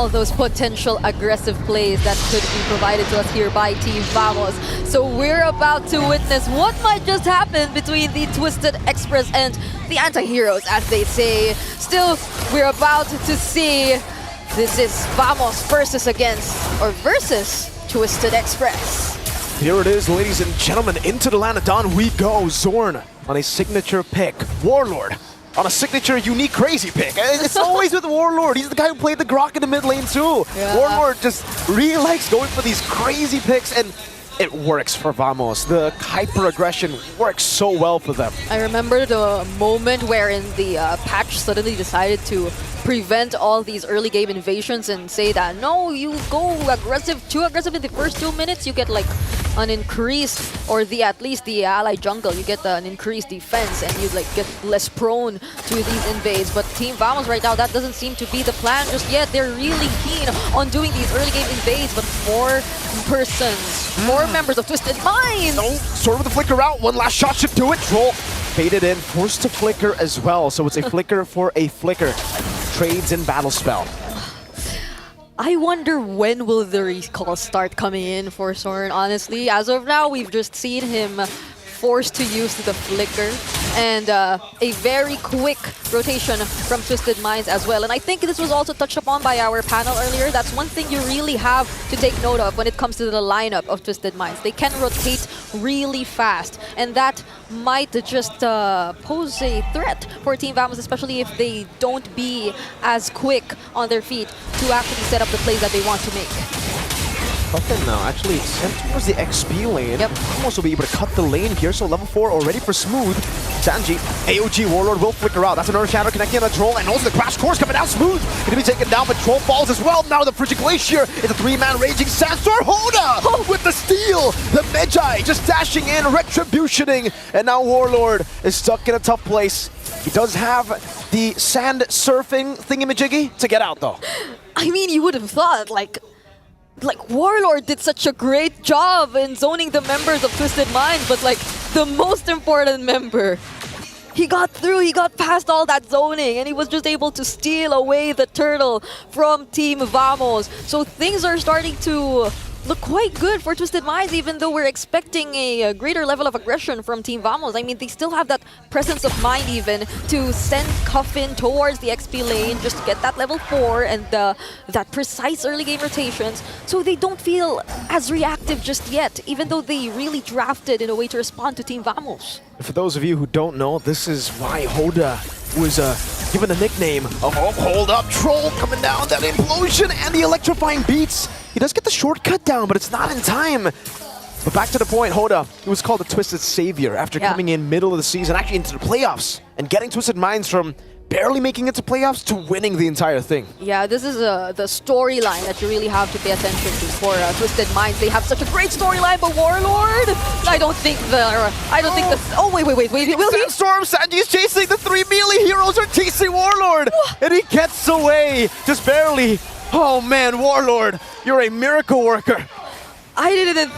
all those potential aggressive plays that could be provided to us here by Team Vamos. So we're about to witness what might just happen between the Twisted Express and the anti-heroes, as they say. Still, we're about to see. This is Vamos versus Twisted Express. Here it is, ladies and gentlemen. Into the land of Dawn we go. Xorn on a signature pick. Warlord on a signature unique crazy pick. It's always with Warlord. He's the guy who played the Grok in the mid lane too. Yeah. Warlord just really likes going for these crazy picks, and it works for Vamos. The hyper aggression works so well for them. I remember the moment wherein the patch suddenly decided to prevent all these early game invasions and say that no, you go too aggressive in the first 2 minutes, you get like an increased, or at least the ally jungle, you get an increased defense and you like get less prone to these invades. But Team Vamos right now, that doesn't seem to be the plan just yet. They're really keen on doing these early game invades, but more members of Twisted Minds. No, sort of the flicker out. One last shot should do it. Troll faded in, forced to flicker as well. So it's a flicker for a flicker. Trades in battle spell. I wonder when will the recall start coming in for xorn, honestly. As of now, we've just seen him forced to use the flicker and a very quick rotation from Twisted Minds as well. And I think this was also touched upon by our panel earlier. That's one thing you really have to take note of when it comes to the lineup of Twisted Minds. They can rotate really fast, and that might just pose a threat for Team Vamos, especially if they don't be as quick on their feet to actually set up the plays that they want to make. Cuffin now actually sent towards the XP lane. Yep. Almost will be able to cut the lane here, so level 4 already for Smooth. Sanji, AOG Warlord will flicker out. That's an Earth Shadow connecting on the Troll, and also the Crash Course coming out. Smooth gonna be taken down, but Troll falls as well. Now the Frigid Glacier. It's a 3-man Raging Sandstorm. Hoda with the steal. The Magi just dashing in, retributioning, and now Warlord is stuck in a tough place. He does have the sand surfing thingamajiggy to get out though. I mean, you would have thought like Warlord did such a great job in zoning the members of Twisted Minds, but like the most important member, he got through, he got past all that zoning, and he was just able to steal away the turtle from Team Vamos. So things are starting to look quite good for Twisted Minds, even though we're expecting a greater level of aggression from Team Vamos. I mean, they still have that presence of mind even to send Cuffin towards the XP lane just to get that level 4 and that precise early game rotations, so they don't feel as reactive just yet, even though they really drafted in a way to respond to Team Vamos. For those of you who don't know, this is why Hoda was given the nickname of Hold Up Troll, coming down that implosion and the electrifying beats. He does get the shortcut down, but it's not in time. But back to the point, Hoda, he was called the Twisted Savior after coming in middle of the season, actually into the playoffs, and getting Twisted Minds from barely making it to playoffs to winning the entire thing. Yeah, this is the storyline that you really have to pay attention to for Twisted Minds. They have such a great storyline, but Warlord, I don't think oh wait, will he? Sandstorm, Sanji's chasing the 3 melee heroes are chasing Warlord, and he gets away, just barely. Oh man, Warlord, you're a miracle worker. I didn't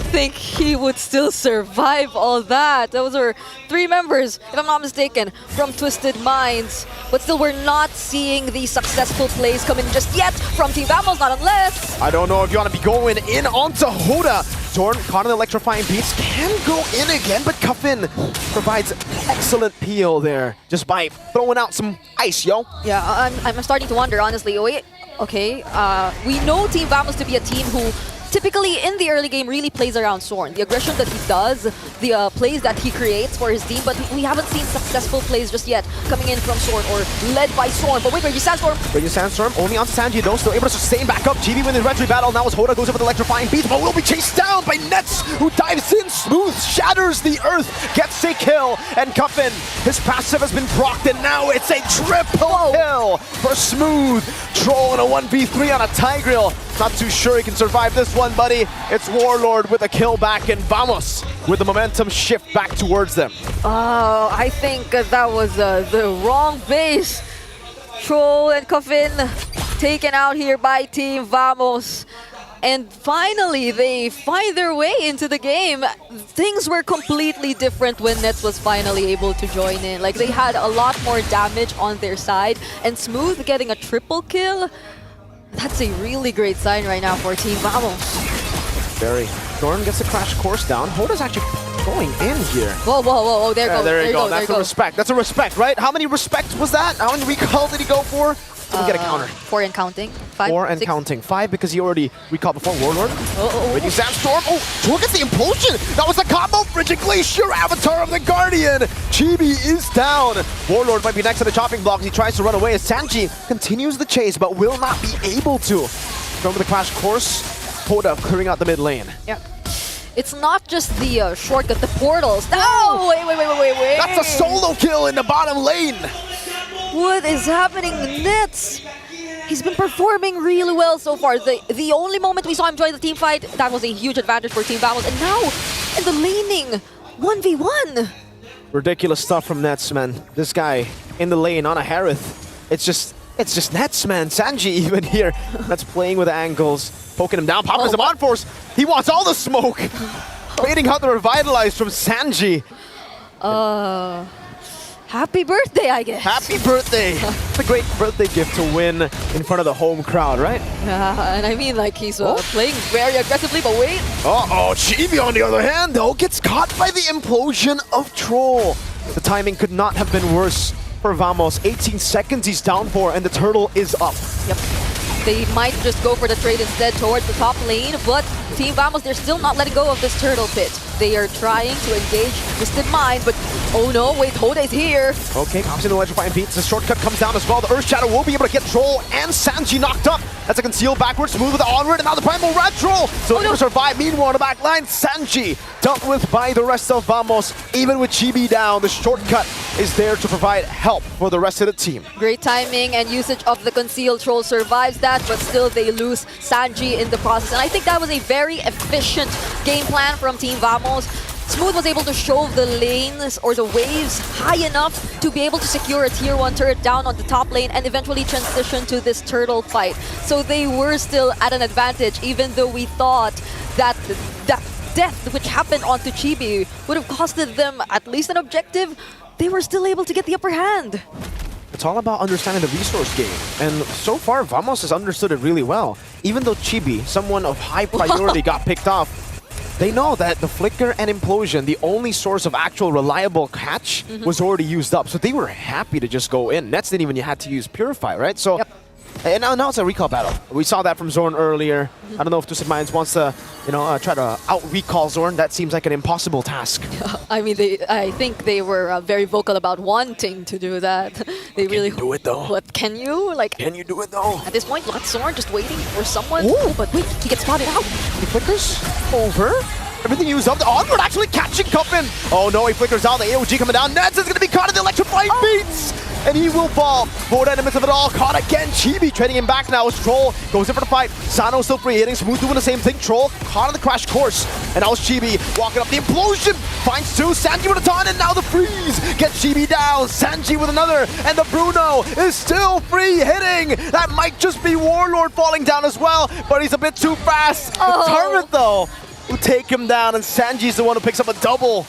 think he would still survive all that. Those are 3 members, if I'm not mistaken, from Twisted Minds. But still, we're not seeing the successful plays coming just yet from Team Vamos, not unless... I don't know if you want to be going in onto Hoda. Xorn, caught in electrifying beats, can go in again, but Cuffin provides excellent peel there just by throwing out some ice, yo. Yeah, I'm starting to wonder, honestly. Wait, okay, we know Team Vamos to be a team who typically in the early game really plays around xorn. The aggression that he does, the plays that he creates for his team, but we haven't seen successful plays just yet coming in from xorn or led by xorn. But wait, Raging Sandstorm. Raging Sandstorm only on Sanji though, still able to sustain back up. Chibii wins the retry battle. Now as Hoda goes over the electrifying beats, but will be chased down by Nets, who dives in. Smooth shatters the earth, gets a kill, and Cuffin, his passive has been procced, and now it's a triple kill for Smooth. Troll in a 1v3 on a Tigreal. Not too sure he can survive this one, buddy. It's Warlord with a kill back, and Vamos with the momentum shift back towards them. Oh, I think that was the wrong base. Troll and Cuffin taken out here by Team Vamos. And finally, they find their way into the game. Things were completely different when Nets was finally able to join in. Like, they had a lot more damage on their side, and Smooth getting a triple kill, that's a really great sign right now for Team Vamos. Very. Xorn gets the crash course down. Hoda's actually going in here. Whoa, whoa, whoa, whoa, there you go. go. That's a respect. That's a respect, right? How many respects was that? How many recalls did he go for? We'll get a counter. 4 and counting. 5, 4 and 6. counting. 5 because he already recalled before Warlord. Waiting Oh. Sandstorm. Oh, Troll gets the implosion. That was the combo. Frigid Glacier, Avatar of the Guardian. Chibii is down. Warlord might be next to the chopping block as he tries to run away as Sanji continues the chase but will not be able to. Going with the crash course. Hoda clearing out the mid lane. Yeah. It's not just the shortcut, the portals. Oh, wait. That's a solo kill in the bottom lane. What is happening, Nets? He's been performing really well so far. The only moment we saw him join the team fight, that was a huge advantage for Team Vamos. And now, in the laning, 1v1. Ridiculous stuff from Nets, man. This guy in the lane on a Harith. It's just Nets, man. Sanji even here. That's playing with angles, poking him down. Popping him on force. He wants all the smoke. Waiting out the revitalize from Sanji. Happy birthday, I guess. Happy birthday. It's a great birthday gift to win in front of the home crowd, right? And I mean, like, he's playing very aggressively, but wait. Uh-oh, Chibii on the other hand, though, gets caught by the implosion of Troll. The timing could not have been worse for Vamos. 18 seconds he's down for, and the turtle is up. Yep. They might just go for the trade instead towards the top lane, but Team Vamos, they're still not letting go of this turtle pit. They are trying to engage Twisted Mind, but oh no, wait, Hoda is here. Okay, comes in the electrifying beats. The shortcut comes down as well. The Earth Shadow will be able to get Troll and Sanji knocked up. That's a conceal backwards, Smooth with the onward, and now the Primal Rat Troll. So able to survive. Meanwhile, on the back line, Sanji dealt with by the rest of Vamos. Even with Chibii down, the shortcut is there to provide help for the rest of the team. Great timing and usage of the concealed Troll survives that, but still they lose Sanji in the process. And I think that was a very efficient game plan from Team Vamos. Smooth was able to shove the lanes or the waves high enough to be able to secure a tier 1 turret down on the top lane and eventually transition to this turtle fight. So they were still at an advantage, even though we thought that that death which happened onto Chibii would have costed them at least an objective. They were still able to get the upper hand. It's all about understanding the resource game, and so far Vamos has understood it really well. Even though Chibii, someone of high priority, got picked off, they know that the Flicker and Implosion, the only source of actual reliable catch, was already used up. So they were happy to just go in. Nets didn't even have to use Purify, right? So, and now it's a recall battle. We saw that from Xorn earlier. I don't know if Twisted Minds wants to, try to out-recall Xorn. That seems like an impossible task. I mean, I think they were very vocal about wanting to do that. They really do it though. What can you like? Can you do it though? At this point, Xorn just waiting for someone. Ooh. But wait, he gets spotted out. He flickers over. Everything used up. The onward actually catching Cuffin. Oh no, he flickers out. The AOG coming down. Nets is going to be caught in the electrifying beats. And he will fall. Hoda in the midst of it all. Caught again. Chibii trading him back now as Troll goes in for the fight. Saano still free hitting. Smooth doing the same thing. Troll caught on the crash course. And now it's Chibii walking up the implosion. Finds two. Sanji with a ton. And now the freeze. Gets Chibii down. Sanji with another. And the Bruno is still free hitting. That might just be Warlord falling down as well. But he's a bit too fast. The Turret though will take him down. And Sanji's the one who picks up a double.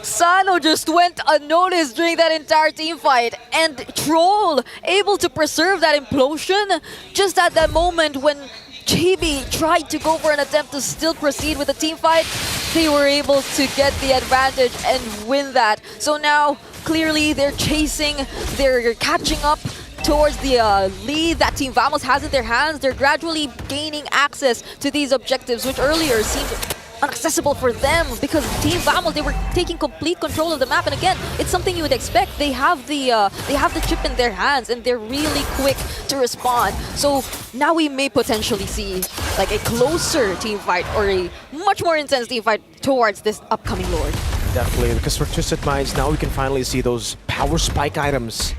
Saano just went unnoticed during that entire team fight, and Troll able to preserve that implosion just at that moment when Chibii tried to go for an attempt to still proceed with the team fight. They were able to get the advantage and win that. So now clearly they're chasing, they're catching up towards the lead that Team Vamos has in their hands. They're gradually gaining access to these objectives, which earlier seemed inaccessible for them because Team Vamos, they were taking complete control of the map. And again, it's something you would expect. They have the chip in their hands and they're really quick to respond. So now we may potentially see like a closer team fight or a much more intense team fight towards this upcoming Lord. Definitely, because for Twisted Minds, now we can finally see those power spike items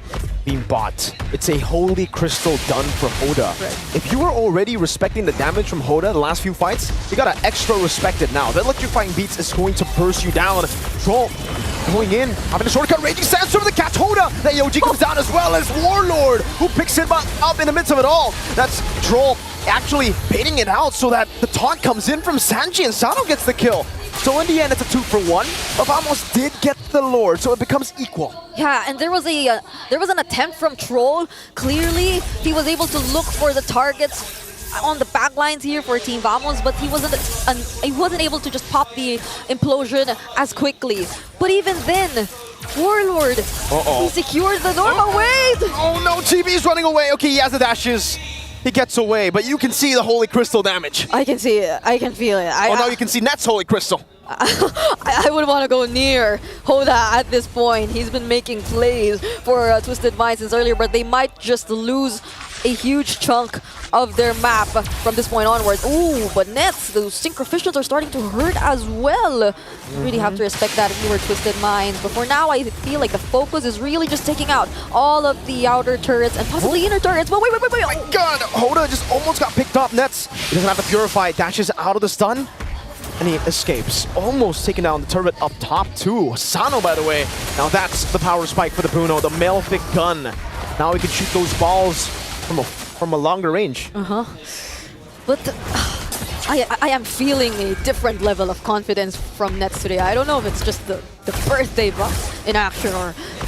being bought. It's a holy crystal done for Hoda. Right. If you were already respecting the damage from Hoda the last few fights, you gotta extra respect it now. The electrifying beats is going to burst you down. Troll going in, having a shortcut, raging sandstorm to catch Hoda. The AOG comes down as well as Warlord, who picks him up in the midst of it all. That's Troll actually baiting it out so that the taunt comes in from Sanji and Saano gets the kill. So in the end, it's a 2-for-1. But Vamos did get the Lord, so it becomes equal. Yeah, and there was an attempt from Troll. Clearly, he was able to look for the targets on the back lines here for Team Vamos, but he wasn't able to just pop the implosion as quickly. But even then, Warlord, he secured the normal wait. Oh no, Chibi's running away. Okay, he has the dashes. He gets away, but you can see the Holy Crystal damage. I can see it. I can feel it. Now you can see Net's Holy Crystal. I wouldn't want to go near Hoda at this point. He's been making plays for Twisted Minds since earlier, but they might just lose a huge chunk of their map from this point onwards. Ooh, but Nets, those synchrofitions are starting to hurt as well. You really have to respect that if you were Twisted Minds. But for now, I feel like the focus is really just taking out all of the outer turrets and possibly inner turrets. But wait. Oh my god, Hoda just almost got picked up. Nets, he doesn't have to purify, dashes out of the stun. And he escapes, almost taking down the turret up top too. Saano, by the way, now that's the power spike for the Bruno, the Malefic gun. Now he can shoot those balls from a longer range. But I am feeling a different level of confidence from Nets today. I don't know if it's just the birthday buff in action,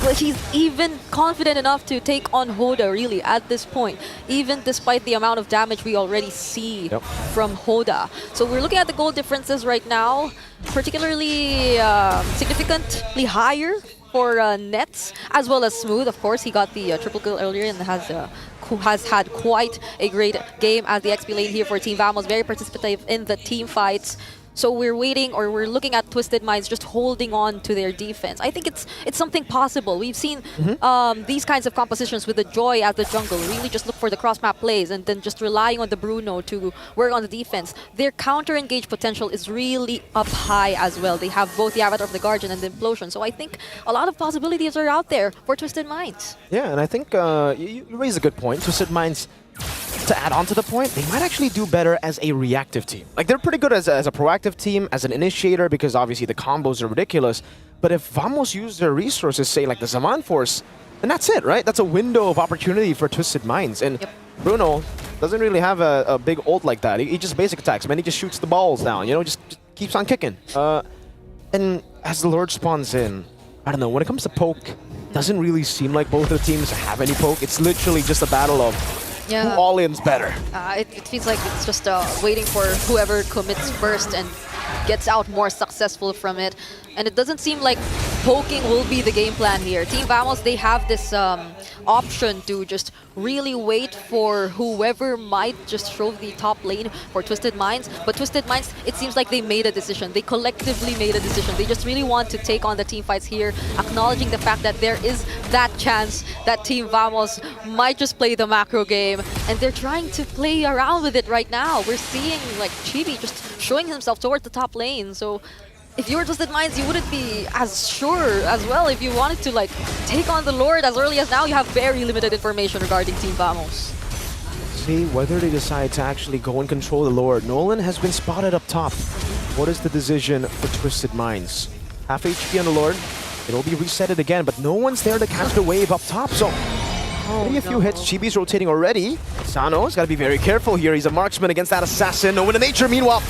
but he's even confident enough to take on Hoda really at this point, even despite the amount of damage we already see from Hoda. So we're looking at the goal differences right now, particularly significantly higher for Nets, as well as Smooth. Of course, he got the triple kill earlier and has had quite a great game as the XP lane here for Team Vamos, very participative in the team fights. So we're waiting, or we're looking at Twisted Minds just holding on to their defense. I think it's something possible. We've seen these kinds of compositions with the Joy as the jungle, really just look for the cross-map plays and then just relying on the Bruno to work on the defense. Their counter-engage potential is really up high as well. They have both the Avatar of the Guardian and the Implosion. So I think a lot of possibilities are out there for Twisted Minds. Yeah, and I think you raise a good point. Twisted Minds, to add on to the point, they might actually do better as a reactive team. Like, they're pretty good as a proactive team, as an initiator, because obviously the combos are ridiculous. But if Vamos use their resources, say like the Zaman Force, then that's it, right? That's a window of opportunity for Twisted Minds. And Bruno doesn't really have a big ult like that. He just basic attacks, man. He just shoots the balls down, you know, just keeps on kicking. And as the Lord spawns in, I don't know, when it comes to poke, doesn't really seem like both of the teams have any poke. It's literally just a battle of who all-in's better. It feels like it's just waiting for whoever commits first and gets out more successful from it. And it doesn't seem like poking will be the game plan here. Team Vamos, they have this option to just really wait for whoever might just throw the top lane for Twisted Minds. But Twisted Minds, it seems like they made a decision. They collectively made a decision. They just really want to take on the team fights here, acknowledging the fact that there is that chance that Team Vamos might just play the macro game. And they're trying to play around with it right now. We're seeing like Chibii just showing himself towards the top lane. So if you were Twisted Minds, you wouldn't be as sure as well. If you wanted to like take on the Lord as early as now, you have very limited information regarding Team Vamos. See whether they decide to actually go and control the Lord. Nolan has been spotted up top. What is the decision for Twisted Minds? Half HP on the Lord. It'll be resetted again, but no one's there to catch the wave up top. So maybe a few hits. Chibi's rotating already. Sano's got to be very careful here. He's a marksman against that assassin. No one in nature. Meanwhile,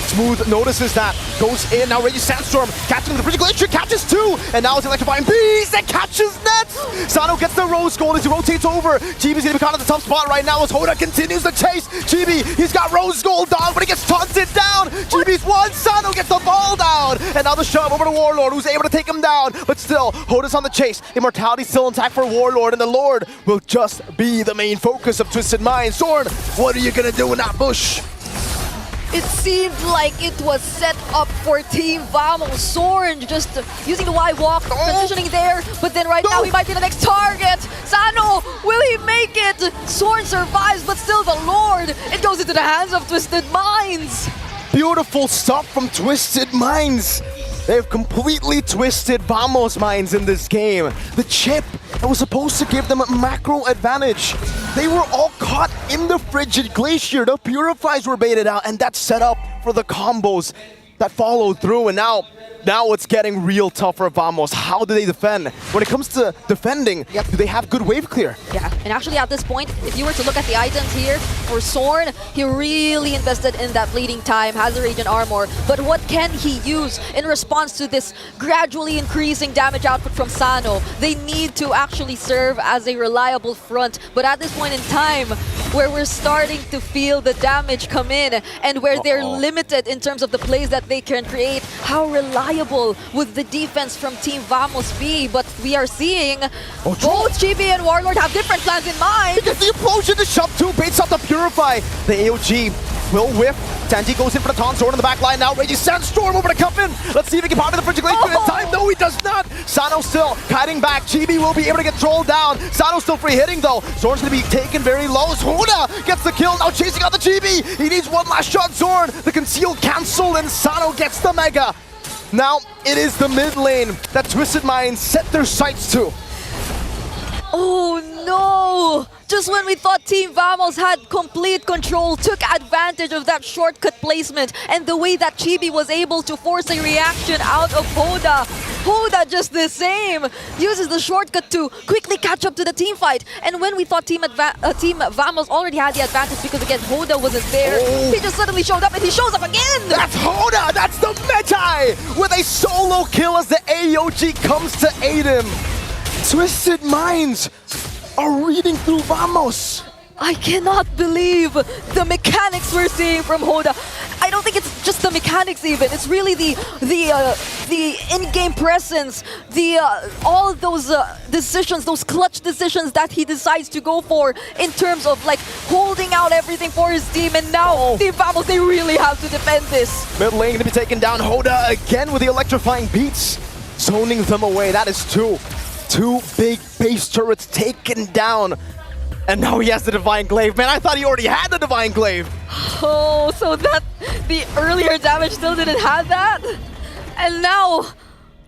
Smooth notices that, goes in, now Raging Sandstorm, catching the Bridge Glacier, catches two, and now it's Electrifying Beast that catches Nets! Saano gets the Rose Gold as he rotates over. Chibi's gonna be caught in the top spot right now as Hoda continues the chase. Chibi, he's got Rose Gold down, but he gets taunted down! Chibi's one, Saano gets the ball down! And now the shove over to Warlord, who's able to take him down, but still, Hoda's on the chase. Immortality still intact for Warlord, and the Lord will just be the main focus of Twisted Minds. Xorn, what are you gonna do in that bush? It seemed like it was set up for Team Vamos. Xorn just using the Y walk, positioning there, but then right now he might be the next target. Saano, will he make it? Xorn survives, but still the Lord. It goes into the hands of Twisted Minds. Beautiful stuff from Twisted Minds. They've completely twisted Vamos minds in this game. The chip that was supposed to give them a macro advantage. They were all caught in the frigid glacier. The purifies were baited out, and that's set up for the combos that followed through. And now it's getting real tough for Vamos. How do they defend? When it comes to defending, do they have good wave clear? Yeah, and actually at this point, if you were to look at the items here, for XORN, he really invested in that bleeding time, has the Radiant Armor, but what can he use in response to this gradually increasing damage output from Saano? They need to actually serve as a reliable front, but at this point in time, where we're starting to feel the damage come in, and where they're limited in terms of the plays that they can create, how reliable would the defense from Team Vamos be? But we are seeing both chibii and Warlord have different plans in mind. Because the implosion to shove 2 baits out to purify. The AOG will whiff. Sanji goes in for the taunt, sword on the back line now. Raging Sandstorm over to Cuffin. Let's see if he can pop in the frigid glacier in time. No, he does not. Saano still kiting back. Chibii will be able to get trolled down. Saano still free hitting though. Zorn's going to be taken very low. Hoda gets the kill, now chasing out the Chibii. He needs one last shot. Zorn, the conceal cancel, and Saano gets the mega. Now it is the mid lane that Twisted Minds set their sights to. Oh no! Just when we thought Team Vamos had complete control, took advantage of that shortcut placement and the way that Chibii was able to force a reaction out of Hoda. Hoda just the same, uses the shortcut to quickly catch up to the team fight. And when we thought Team Vamos already had the advantage because again Hoda wasn't there, he just suddenly showed up and he shows up again! That's Hoda! That's the Magi! With a solo kill as the AOG comes to aid him. Twisted Minds are reading through Vamos. I cannot believe the mechanics we're seeing from Hoda. I don't think it's just the mechanics even. It's really the in-game presence, all of those decisions, those clutch decisions that he decides to go for in terms of like holding out everything for his team. And now Team Vamos, they really have to defend this. Mid lane to be taken down. Hoda again with the electrifying beats, zoning them away. That is two big base turrets taken down. And now he has the Divine Glaive. Man, I thought he already had the Divine Glaive. Oh, so that the earlier damage still didn't have that? And now,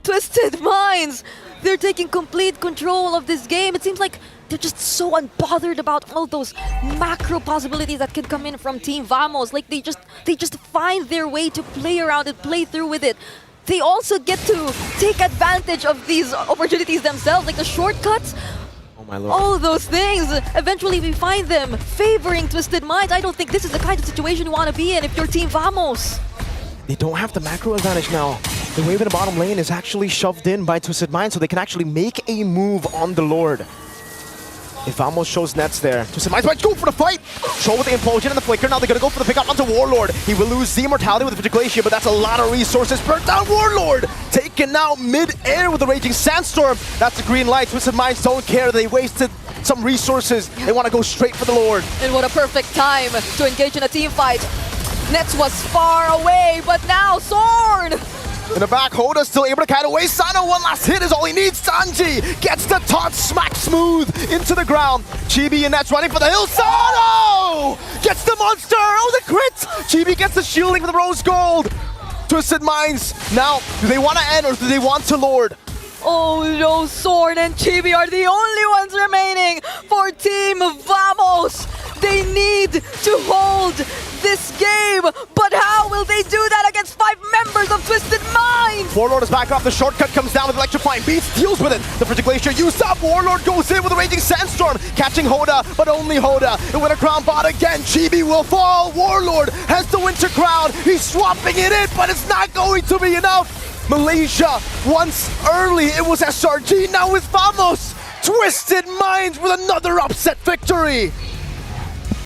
Twisted Minds, they're taking complete control of this game. It seems like they're just so unbothered about all those macro possibilities that can come in from Team Vamos. Like they just find their way to play around it, play through with it. They also get to take advantage of these opportunities themselves, like the shortcuts. Oh my lord. All those things, eventually we find them favoring Twisted Minds. I don't think this is the kind of situation you want to be in if you're Team Vamos. They don't have the macro advantage now. The wave in the bottom lane is actually shoved in by Twisted Minds, so they can actually make a move on the Lord. If Vamos shows nets there, Twisted Minds might go for the fight. Troll with the implosion and the flicker. Now they're gonna go for the pickup onto Warlord. He will lose the immortality with the frigid glacier, but that's a lot of resources. Burnt down Warlord, taken out mid-air with the raging sandstorm. That's a green light. Twisted Minds don't care. They wasted some resources. They want to go straight for the Lord. And what a perfect time to engage in a team fight. Nets was far away, but now XORN! In the back, Hoda still able to kite away. Saano, one last hit is all he needs. Sanji gets the taunt, smack smooth into the ground. Chibii and Nets running for the hill. Saano gets the monster. Oh, the crit. Chibii gets the shielding for the rose gold. Twisted Minds. Now, do they want to end or do they want to Lord? Oh no, XORN and Chibii are the only ones remaining for Team Vamos. They need to hold this game, but how will they do that against 5 members of Twisted Minds? Warlord is back off, the shortcut comes down with electrifying beats, deals with it. The frigid glacier used up, Warlord goes in with a raging sandstorm, catching Hoda, but only Hoda. The winter crown bot again, Chibii will fall, Warlord has the winter crown, he's swapping it in, but it's not going to be enough. Malaysia, once early it was SRG, now it's Vamos. Twisted Minds with another upset victory.